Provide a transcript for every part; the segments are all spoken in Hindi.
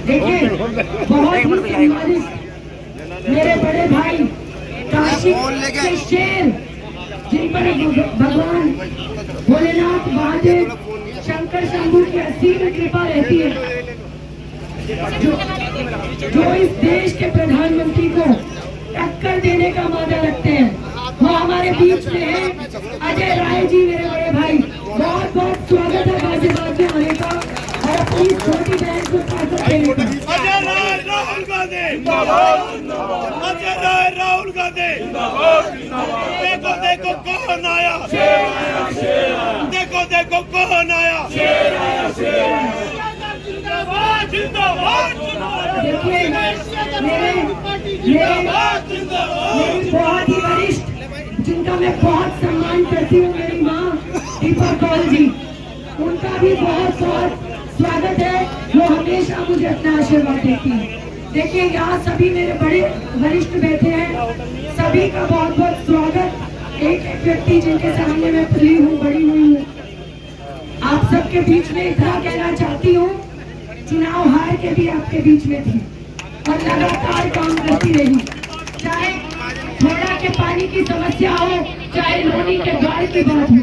देखिए बहुत ही सम्मानित मेरे बड़े भाई काशी के शेर, जिन पर भगवान भोलेनाथ महादेव शंकर शंभू की असीम कृपा रहती है, जो इस देश के प्रधानमंत्री को टक्कर देने का वादा रखते हैं, वो हमारे बीच में है। अजय राय जी मेरे बड़े भाई, बहुत बहुत स्वागत है गाजियाबाद में आने का और अपनी छोटी बहन को ताकत देने का। अजय राय राहुल गांधी जिंदाबाद, अजय राय राहुल गांधी जिंदाबाद, देखो देखो कौन आया, देखो देखो कौन आया, जिंदाबाद जिंदाबाद। देखिए मेरे बहुत ही वरिष्ठ, जिनका मैं बहुत सम्मान करती हूँ, मेरी माँ दीपा कौल जी, उनका भी बहुत बहुत स्वागत है। वो हमेशा मुझे अपना आशीर्वाद देती है। देखिए यहाँ सभी मेरे बड़े वरिष्ठ बैठे हैं, सभी का बहुत बहुत स्वागत। एक एक व्यक्ति जिनके सामने मैं पली हूँ, बड़ी हुई हूँ, आप सबके बीच में इतना कहना चाहती हूँ, चुनाव हार के भी आपके बीच में थी और लगातार काम करती रही। चाहे थोड़ा के पानी की समस्या हो, चाहे लोनी के बाढ़ की बात हो,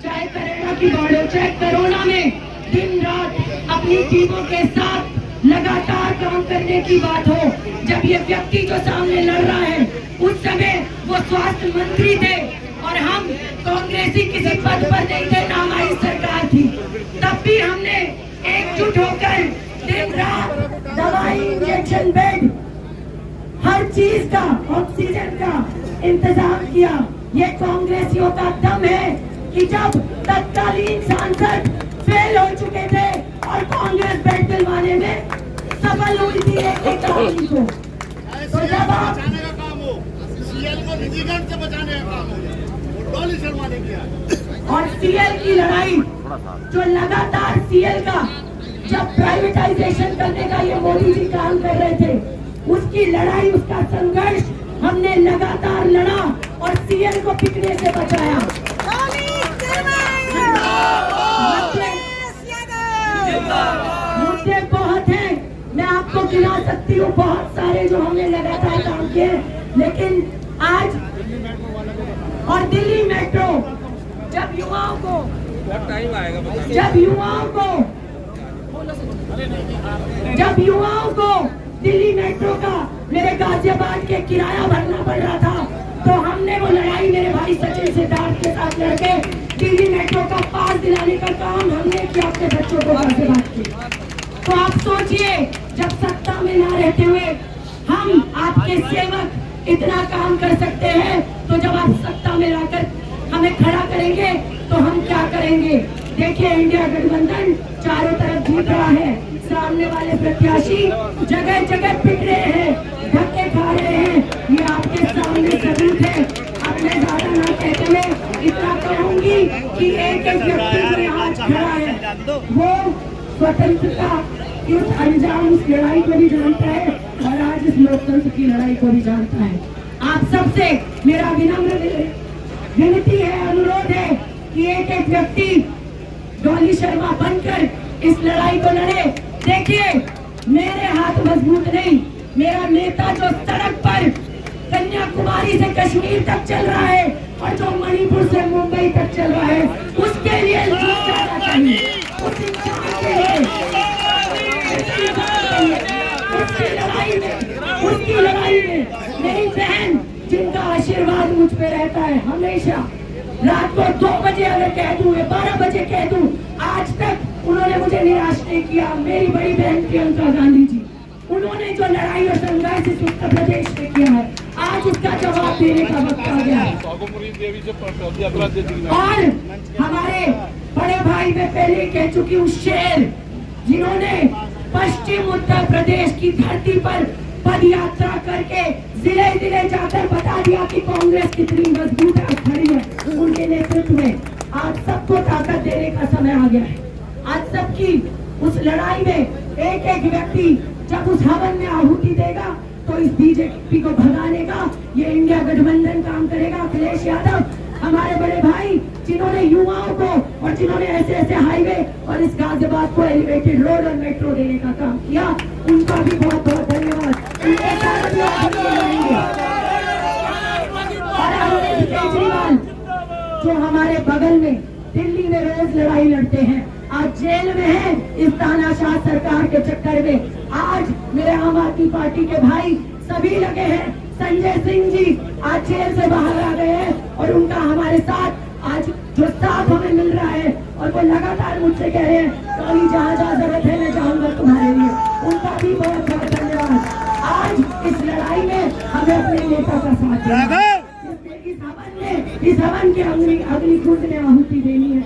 चाहे करेला की बाढ़ हो, चाहे कोरोना में दिन रात अपनी टीमों के साथ लगातार काम करने की बात हो। जब ये व्यक्ति जो सामने लड़ रहा है, उस समय वो स्वास्थ्य मंत्री थे और हम कांग्रेसी किसी पद पर नहीं थे, ना हमारी सरकार थी, तब भी हमने एकजुट होकर दिन रात दवाई, इंजेक्शन, बेड, हर चीज का, ऑक्सीजन का इंतजाम किया। ये कांग्रेसियों का दम है कि जब तत्कालीन सांसद फेल हो चुके थे और कांग्रेस बेड दिलवाने में सफल हुई थी एक आदमी को, तो जब आप सीएल को निजीकरण से बचाने का काम हो, डॉली शर्मा ने किया। और सीएल की लड़ाई जो लगातार सीएल का जब प्राइवेटाइजेशन करने का ये मोदी जी काम कर रहे थे, उसकी लड़ाई, उसका संघर्ष हमने लगातार लड़ा और सीएल को बिकने से बचाया। मुद्दे बहुत हैं, मैं आपको गिना सकती हूँ बहुत सारे जो हमने लगातार काम किए, लेकिन आज और दिल्ली मेट्रो, जब युवाओं को दिल्ली मेट्रो का मेरे गाजियाबाद के किराया भरना पड़ रहा था, तो हमने वो लड़ाई मेरे भाई सचिन सिद्धार्थ के साथ लड़के दिल्ली मेट्रो का पास दिलाने का काम हमने किया अपने बच्चों को गाजियाबाद के। तो आप सोचिए, जब सत्ता में ना रहते हुए हम आपके सेवक इतना काम कर सकते हैं, तो जब आप सत्ता में लाकर हमें खड़ा करेंगे तो हम क्या करेंगे। देखिए इंडिया गठबंधन चारों तरफ जीत रहा है, सामने वाले प्रत्याशी जगह जगह पिट रहे हैं, धक्के खा रहे हैं, ये आपके सामने सबूत है। अब मैं ज्यादा ना कहते हुए इतना कहूंगी कि एक एक व्यक्ति जो यहाँ खड़ा है, वो स्वतंत्रता की उस अंजाम, उस लड़ाई को भी जानता है और आज इस लोकतंत्र की लड़ाई को भी जानता है। आप सबसे मेरा विनम्र विनती है, अनुरोध है कि एक एक व्यक्ति डॉली शर्मा बनकर इस लड़ाई को लड़े। देखिए मेरे हाथ मजबूत नहीं, मेरा नेता जो सड़क पर कन्याकुमारी से कश्मीर तक चल रहा है और जो मणिपुर से मुंबई तक चल रहा है, उसके लिए जीत जाना चाहिए, उस इंसान के लिए, उसकी लड़ाई में मेरी बहन, जिनका आशीर्वाद मुझ पे रहता है हमेशा, रात को 2 बजे अगर कह दूं या 12 बजे कह दूं, आज तक उन्होंने मुझे निराश नहीं किया। मेरी बड़ी बहन प्रियंका गांधी जी, उन्होंने जो लड़ाई और संघर्ष इस उत्तर प्रदेश में किया है, आज उसका जवाब देने का वक्त आ गया है। और हमारे बड़े भाई, मैं पहले कह चुकी हूँ, शेर, जिन्होंने पश्चिम उत्तर प्रदेश की धरती पर पद यात्रा करके जिले जिले जाकर बता दिया कि कांग्रेस कितनी मजबूत है, खड़ी है, उनके नेतृत्व में आज सबको ताकत देने का समय आ गया है। आज सबकी उस लड़ाई में एक एक व्यक्ति जब उस हवन में आहुति देगा, तो इस बीजेपी को भगाने का ये इंडिया गठबंधन काम करेगा। अखिलेश यादव हमारे बड़े भाई, जिन्होंने युवाओं को और जिन्होंने ऐसे ऐसे हाईवे और इस गाजियाबाद को एलिवेटेड रोड और मेट्रो देने का काम किया, हमारे बगल में दिल्ली में रोज लड़ाई लड़ते हैं, आज जेल में हैं इस तानाशाह सरकार के चक्कर में। आज मेरे आम आदमी पार्टी के भाई सभी लगे हैं, संजय सिंह जी आज जेल से बाहर आ गए हैं और उनका हमारे साथ आज जो साथ हमें मिल रहा है, और वो लगातार मुझसे कह रहे हैं कभी जहाँ जहाँ जरूरत है मैं जाऊंगा तुम्हारे लिए, उनका भी बहुत बहुत धन्यवाद। आज इस लड़ाई में हमें अपने नेता का साथ देना है। इस हवन के अग्नि कुंड में आहुति देनी है।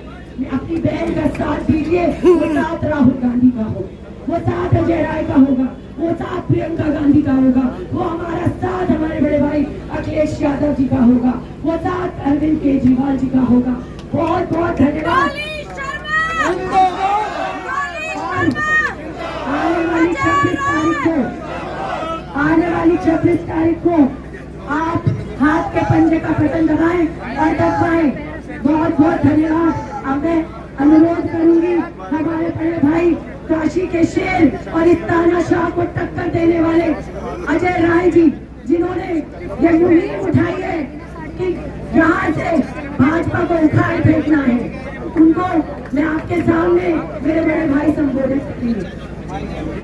अपनी बहन का साथ दीजिए, वो साथ राहुल गांधी का हो, वो साथ अजय राय का होगा, वो साथ प्रियंका गांधी का होगा, वो हमारा साथ हमारे बड़े भाई अखिलेश यादव जी का होगा, वो साथ अरविंद केजरीवाल जी का होगा। बहुत बहुत धन्यवाद। आने वाली 26 तारीख को आप हाथ के पंजे का बटन दबाएं और दबाएं। बहुत बहुत धन्यवाद। अब मैं अनुरोध करूंगी हमारे बड़े भाई काशी के शेर और इस तानाशाह को टक्कर देने वाले अजय राय जी, जिन्होंने ये मुहिम उठाई है कि यहाँ से भाजपा को उखाड़ फेंकना है, उनको मैं आपके सामने मेरे बड़े भाई संबोधित करेंगे।